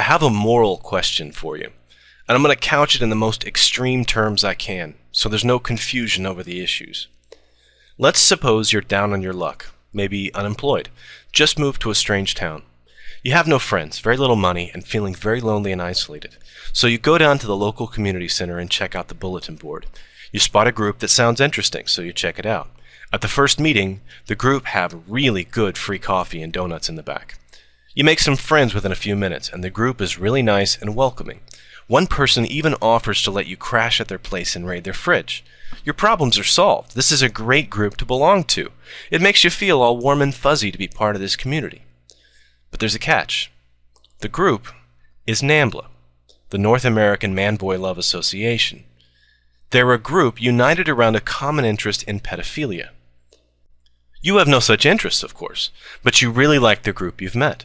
have a moral question for you, and I'm going to couch it in the most extreme terms I can, so there's no confusion over the issues. Let's suppose you're down on your luck, maybe unemployed, just moved to a strange town. You have no friends, very little money, and feeling very lonely and isolated. So you go down to the local community center and check out the bulletin board. You spot a group that sounds interesting, so you check it out. At the first meeting, the group have really good free coffee and donuts in the back. You make some friends within a few minutes, and the group is really nice and welcoming. One person even offers to let you crash at their place and raid their fridge. Your problems are solved. This is a great group to belong to. It makes you feel all warm and fuzzy to be part of this community. But there's a catch. The group is NAMBLA, the North American Man-Boy Love Association. They're a group united around a common interest in pedophilia. You have no such interests, of course, but you really like the group you've met.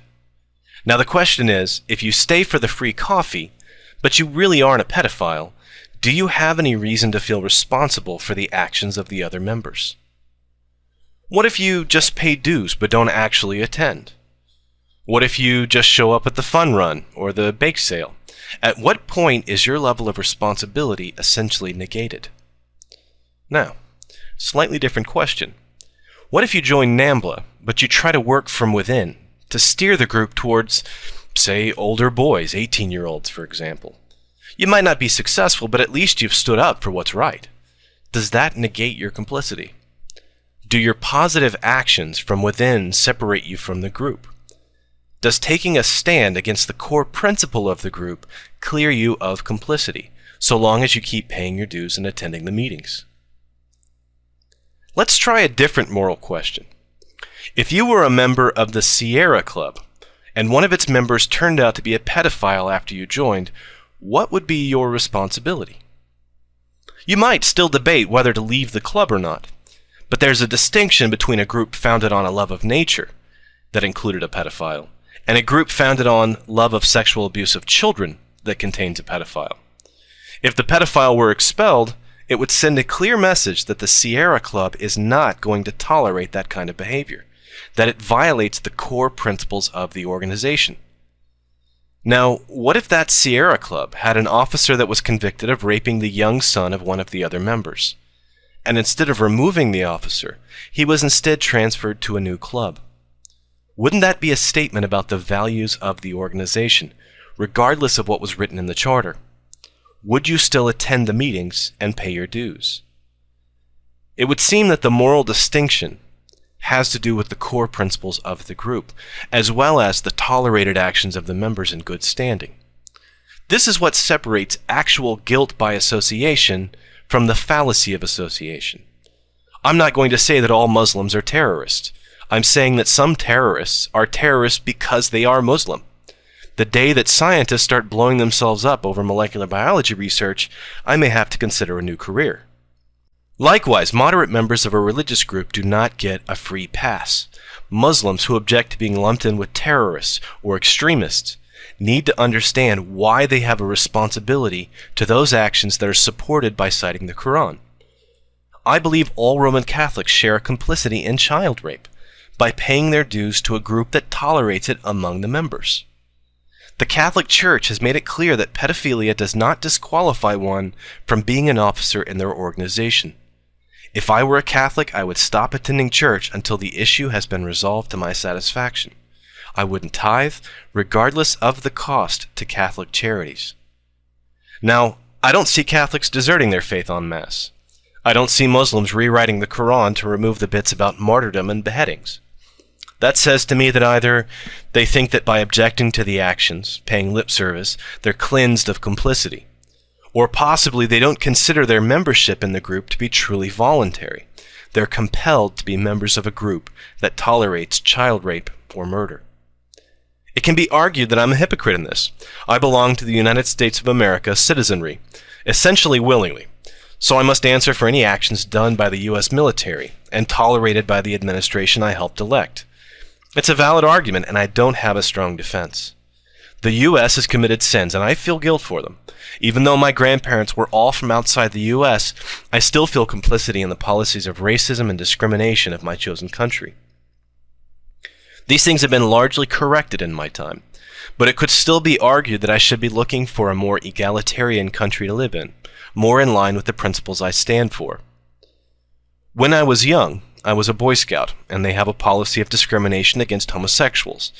Now the question is, if you stay for the free coffee, but you really aren't a pedophile, do you have any reason to feel responsible for the actions of the other members? What if you just pay dues but don't actually attend? What if you just show up at the fun run or the bake sale? At what point is your level of responsibility essentially negated? Now, slightly different question. What if you join NAMBLA, but you try to work from within to steer the group towards, say, older boys, 18-year-olds, for example? You might not be successful, but at least you've stood up for what's right. Does that negate your complicity? Do your positive actions from within separate you from the group? Does taking a stand against the core principle of the group clear you of complicity, so long as you keep paying your dues and attending the meetings? Let's try a different moral question. If you were a member of the Sierra Club, and one of its members turned out to be a pedophile after you joined, what would be your responsibility? You might still debate whether to leave the club or not, but there's a distinction between a group founded on a love of nature, that included a pedophile, and a group founded on love of sexual abuse of children that contains a pedophile. If the pedophile were expelled, it would send a clear message that the Sierra Club is not going to tolerate that kind of behavior, that it violates the core principles of the organization. Now, what if that Sierra Club had an officer that was convicted of raping the young son of one of the other members, and instead of removing the officer, he was instead transferred to a new club? Wouldn't that be a statement about the values of the organization, regardless of what was written in the charter? Would you still attend the meetings and pay your dues? It would seem that the moral distinction has to do with the core principles of the group, as well as the tolerated actions of the members in good standing. This is what separates actual guilt by association from the fallacy of association. I'm not going to say that all Muslims are terrorists. I'm saying that some terrorists are terrorists because they are Muslim. The day that scientists start blowing themselves up over molecular biology research, I may have to consider a new career. Likewise, moderate members of a religious group do not get a free pass. Muslims who object to being lumped in with terrorists or extremists need to understand why they have a responsibility to those actions that are supported by citing the Quran. I believe all Roman Catholics share a complicity in child rape by paying their dues to a group that tolerates it among the members. The Catholic Church has made it clear that pedophilia does not disqualify one from being an officer in their organization. If I were a Catholic, I would stop attending church until the issue has been resolved to my satisfaction. I wouldn't tithe, regardless of the cost to Catholic charities. Now, I don't see Catholics deserting their faith en masse. I don't see Muslims rewriting the Quran to remove the bits about martyrdom and beheadings. That says to me that either they think that by objecting to the actions, paying lip service, they're cleansed of complicity, or possibly they don't consider their membership in the group to be truly voluntary. They're compelled to be members of a group that tolerates child rape or murder. It can be argued that I'm a hypocrite in this. I belong to the United States of America citizenry, essentially willingly, so I must answer for any actions done by the U.S. military and tolerated by the administration I helped elect. It's a valid argument, and I don't have a strong defense. The U.S. has committed sins, and I feel guilt for them. Even though my grandparents were all from outside the U.S., I still feel complicity in the policies of racism and discrimination of my chosen country. These things have been largely corrected in my time. But it could still be argued that I should be looking for a more egalitarian country to live in, more in line with the principles I stand for. When I was young, I was a Boy Scout, and they have a policy of discrimination against homosexuals.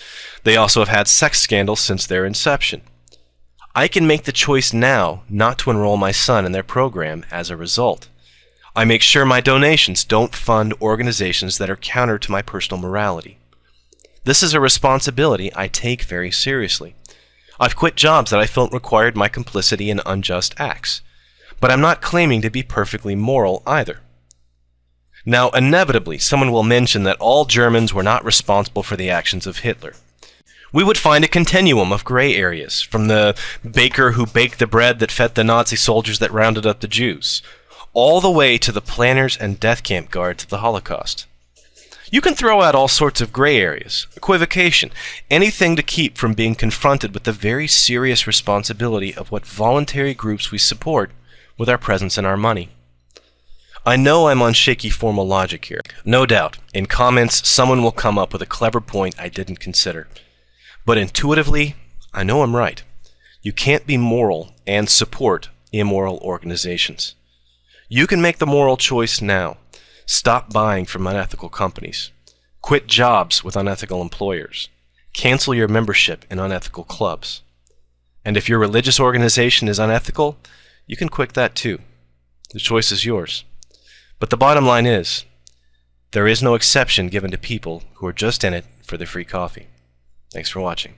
They also have had sex scandals since their inception. I can make the choice now not to enroll my son in their program as a result. I make sure my donations don't fund organizations that are counter to my personal morality. This is a responsibility I take very seriously. I've quit jobs that I felt required my complicity in unjust acts, but I'm not claiming to be perfectly moral either. Now, inevitably, someone will mention that all Germans were not responsible for the actions of Hitler. We would find a continuum of gray areas, from the baker who baked the bread that fed the Nazi soldiers that rounded up the Jews, all the way to the planners and death camp guards of the Holocaust. You can throw out all sorts of gray areas, equivocation, anything to keep from being confronted with the very serious responsibility of what voluntary groups we support with our presence and our money. I know I'm on shaky formal logic here. No doubt, in comments, someone will come up with a clever point I didn't consider. But intuitively, I know I'm right. You can't be moral and support immoral organizations. You can make the moral choice now. Stop buying from unethical companies. Quit jobs with unethical employers. Cancel your membership in unethical clubs. And if your religious organization is unethical, you can quit that too. The choice is yours. But the bottom line is, there is no exception given to people who are just in it for the free coffee. Thanks for watching.